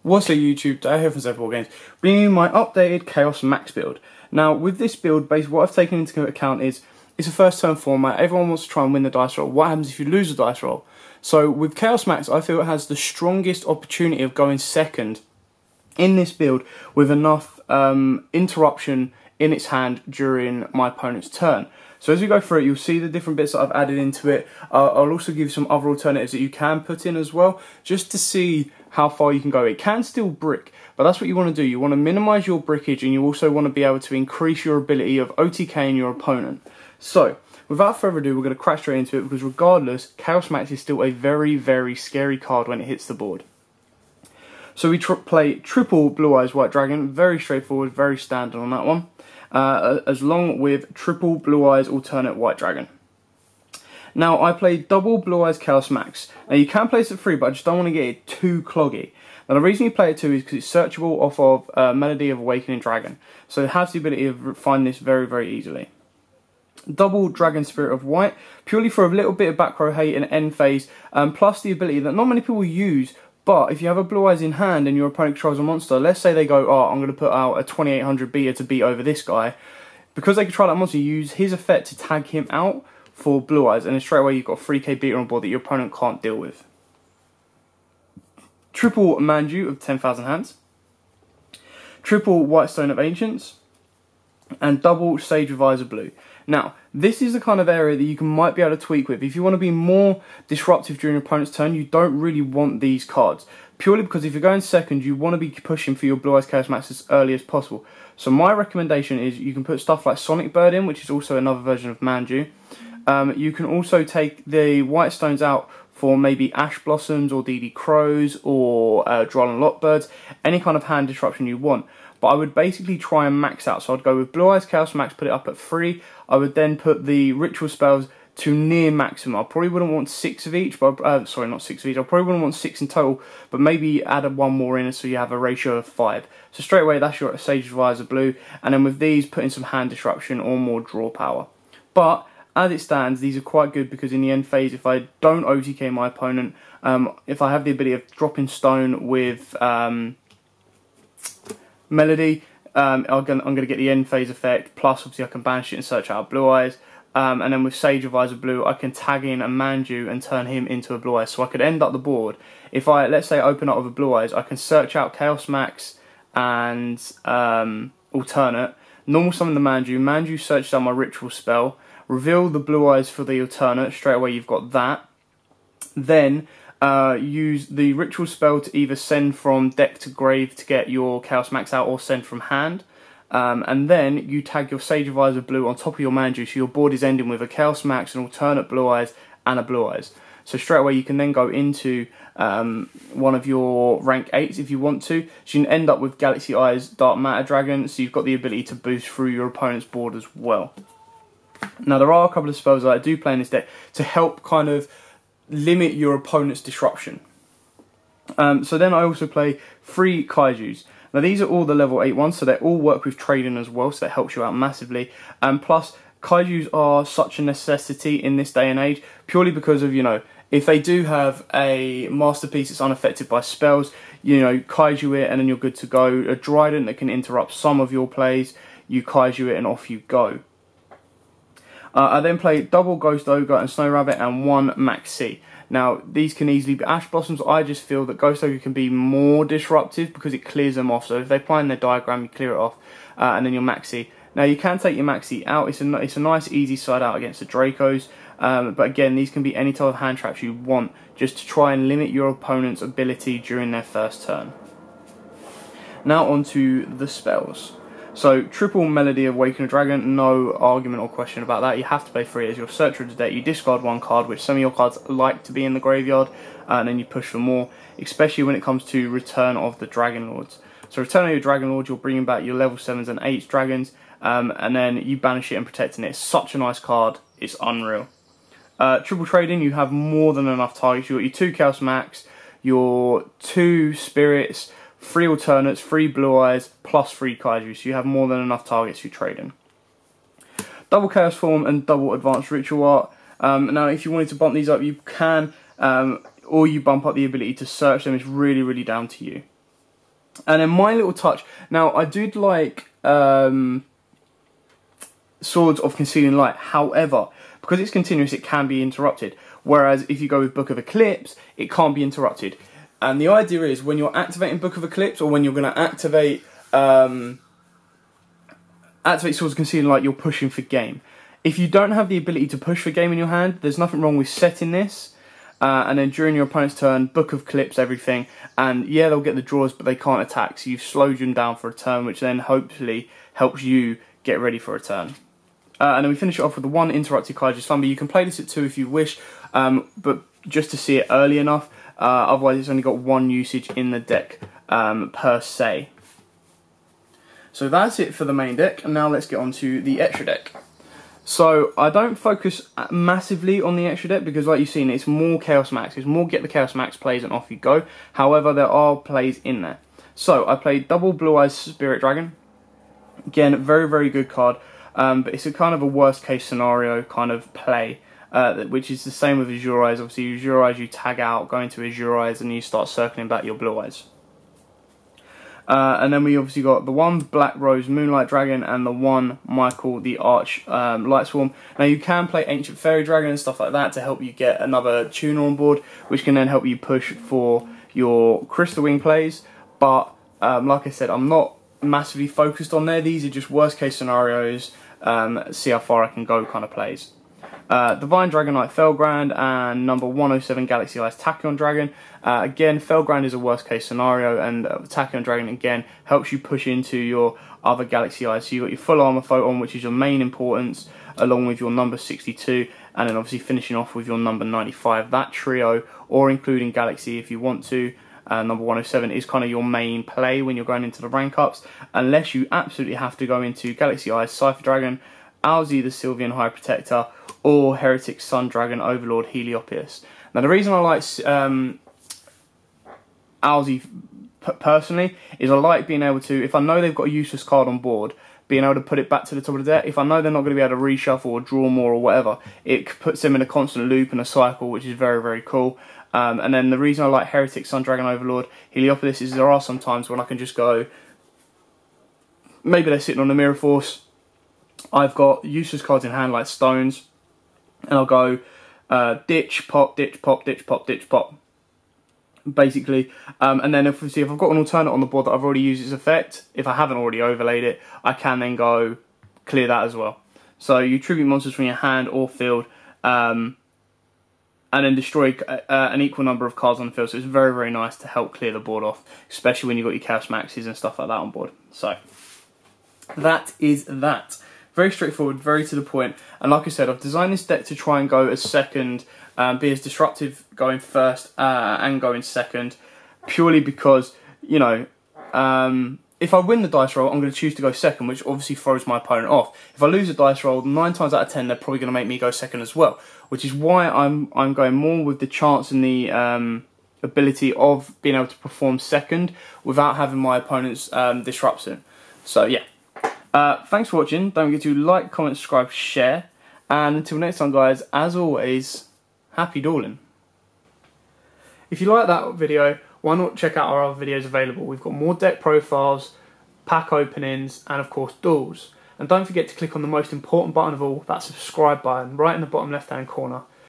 What's up YouTube, Dave here from Zephyr Wargames, bringing you my updated Chaos Max build. Now with this build, basically what I've taken into account is, it's a first turn format, everyone wants to try and win the dice roll. What happens if you lose the dice roll? So with Chaos Max, I feel it has the strongest opportunity of going second in this build with enough interruption in its hand during my opponent's turn. So as we go through it, you'll see the different bits that I've added into it. I'll also give you some other alternatives that you can put in as well, just to see how far you can go. It can still brick, but that's what you want to do. You want to minimise your brickage, and you also want to be able to increase your ability of OTKing your opponent. So, without further ado, we're going to crash straight into it, because regardless, Chaos Max is still a very, very scary card when it hits the board. So we play triple Blue Eyes White Dragon, very straightforward, very standard on that one. As long with triple Blue Eyes alternate White Dragon. Now I play double Blue Eyes Chaos Max. Now you can place it 3, but I just don't want to get it too cloggy. Now the reason you play it 2 is because it's searchable off of Melody of Awakening Dragon. So it has the ability of finding this very, very easily. Double Dragon Spirit of White, purely for a little bit of back row hate and end phase, plus the ability that not many people use. But if you have a Blue Eyes in hand and your opponent controls a monster, let's say they go, oh, I'm going to put out a 2800 beater to beat over this guy. Because they control that monster, you use his effect to tag him out for Blue Eyes, and then straight away you've got a 3k beater on board that your opponent can't deal with. Triple Manju of 10,000 hands. Triple White Stone of Ancients. And double Sage Revisor Blue. Now, this is the kind of area that you might be able to tweak with. If you want to be more disruptive during your opponent's turn, you don't really want these cards. Purely because if you're going second, you want to be pushing for your Blue Eyes Chaos Max as early as possible. So my recommendation is you can put stuff like Sonic Bird in, which is also another version of Manju. You can also take the White Stones out for maybe Ash Blossoms or DD Crows or Droll and Lockbirds, any kind of hand disruption you want. But I would basically try and max out. So I'd go with Blue Eyes Chaos Max, put it up at 3. I would then put the Ritual Spells to near maximum. I probably wouldn't want 6 of each, but sorry, not 6 of each. I probably wouldn't want 6 in total, but maybe add one more in so you have a ratio of 5. So straight away, that's your Sage Revisor Blue. And then with these, put in some hand disruption or more draw power. But as it stands, these are quite good because in the end phase, if I don't OTK my opponent, if I have the ability of dropping stone with Melody, I'm going to get the end phase effect, plus obviously I can banish it and search out Blue Eyes. And then with Sage Revisor Blue, I can tag in a Manju and turn him into a Blue Eyes. So I could end up the board. If I, let's say, open up with a Blue Eyes, I can search out Chaos Max and alternate. Normal summon the Manju. Manju searches out my Ritual Spell. Reveal the Blue Eyes for the alternate. Straight away you've got that. Then use the Ritual Spell to either send from deck to grave to get your Chaos Max out, or send from hand. And then you tag your Sage Revisor Blue on top of your Manju, so your board is ending with a Chaos Max, an alternate Blue Eyes, and a Blue Eyes. So straight away you can then go into one of your rank 8s if you want to. So you can end up with Galaxy Eyes Dark Matter Dragon, so you've got the ability to boost through your opponent's board as well. Now there are a couple of spells that I do play in this deck to help kind of limit your opponent's disruption. So then I also play 3 Kaijus. Now these are all the level 8 ones, so they all work with trading as well, so that helps you out massively. Plus, Kaijus are such a necessity in this day and age, purely because of, you know, if they do have a masterpiece that's unaffected by spells, you know, Kaiju it and then you're good to go. A Dryden that can interrupt some of your plays, you Kaiju it and off you go. I then play double Ghost Ogre and Snow Rabbit and 1 Maxi. Now, these can easily be Ash Blossoms. I just feel that Ghost Ogre can be more disruptive because it clears them off. So if they play in their diagram, you clear it off, and then your Maxi. Now, you can take your Maxi out. It's a nice, easy side out against the Dracos. But again, these can be any type of hand traps you want, just to try and limit your opponent's ability during their first turn. Now on to the spells. So, triple Melody of Awakening Dragon, no argument or question about that. You have to play 3 as your searcher of the deck. You discard 1 card, which some of your cards like to be in the graveyard, and then you push for more, especially when it comes to Return of the Dragon Lords. So, Return of your Dragon Lords, you're bringing back your level 7s and 8s dragons, and then you banish it and protecting it. It's such a nice card, it's unreal. Triple Trading, you have more than enough targets. You've got your 2 Chaos Max, your 2 Spirits, 3 alternates, 3 Blue Eyes, plus 3 Kaiju, so you have more than enough targets you trade in. Double Chaos Form and double Advanced Ritual Art. Now, if you wanted to bump these up, you can, or you bump up the ability to search them. It's really, really down to you. And then my little touch. Now, I do like Swords of Concealing Light. However, because it's continuous, it can be interrupted. Whereas if you go with Book of Eclipse, it can't be interrupted. And the idea is when you're activating Book of Eclipse, or when you're going to activate Swords of Concealing Light, you're pushing for game. If you don't have the ability to push for game in your hand, there's nothing wrong with setting this. And then during your opponent's turn, Book of Eclipse everything. And yeah, they'll get the draws, but they can't attack. So you've slowed them down for a turn, which then hopefully helps you get ready for a turn. And then we finish it off with the one interrupted Kaiju Slumber. You can play this at 2 if you wish, but just to see it early enough. Otherwise, it's only got one usage in the deck per se. So that's it for the main deck. And now let's get on to the extra deck. So I don't focus massively on the extra deck because, like you've seen, it's more Chaos Max. It's more get the Chaos Max plays and off you go. However, there are plays in there. So I played double Blue Eyes Spirit Dragon. Again, very, very good card. But it's a kind of a worst case scenario kind of play, which is the same with Azure Eyes. Obviously, Azure Eyes, you tag out, go into Azure Eyes, and you start circling back your Blue Eyes. And then we obviously got the one Black Rose Moonlight Dragon and the one Michael the Arch Light Swarm. Now you can play Ancient Fairy Dragon and stuff like that to help you get another tuner on board, which can then help you push for your Crystal Wing plays. But like I said, I'm not massively focused on there. These are just worst case scenarios, see how far I can go kind of plays. Divine Dragonite Felgrand and number 107 Galaxy Eyes Tachyon Dragon. Again, Felgrand is a worst case scenario, and Tachyon Dragon again helps you push into your other Galaxy Eyes. So you've got your full armor photon, which is your main importance, along with your number 62, and then obviously finishing off with your number 95. That trio, or including Galaxy if you want to, number 107 is kind of your main play when you're going into the rank ups, unless you absolutely have to go into Galaxy Eyes Cypher Dragon, Owlsy the Sylvian High Protector, or Heretic Sun Dragon Overlord Heliopius. Now the reason I like Owlsy personally is I like being able to, if I know they've got a useless card on board, being able to put it back to the top of the deck. If I know they're not going to be able to reshuffle or draw more or whatever, it puts them in a constant loop and a cycle, which is very, very cool. And then the reason I like Heretic Sun Dragon Overlord Heliopolis is there are some times when I can just go, maybe they're sitting on the Mirror Force, I've got useless cards in hand like Stones, and I'll go ditch, pop, ditch, pop, ditch, pop, ditch, pop, basically. And then if I've got an alternate on the board that I've already used its effect, if I haven't already overlaid it, I can then go clear that as well. So you tribute monsters from your hand or field, and then destroy an equal number of cards on the field. So it's very, very nice to help clear the board off, especially when you've got your Chaos Maxes and stuff like that on board. So that is that. Very straightforward, very to the point. And like I said, I've designed this deck to try and go as second, be as disruptive going first and going second, purely because, you know, if I win the dice roll, I'm going to choose to go second, which obviously throws my opponent off. If I lose a dice roll, 9 times out of 10, they're probably going to make me go second as well, which is why I'm going more with the chance and the ability of being able to perform second without having my opponent's disruption. So yeah. Thanks for watching. Don't forget to like, comment, subscribe, share. And until next time, guys, as always, happy dueling. If you like that video, why not check out our other videos available? We've got more deck profiles, pack openings, and of course, duels. And don't forget to click on the most important button of all, that subscribe button, right in the bottom left-hand corner.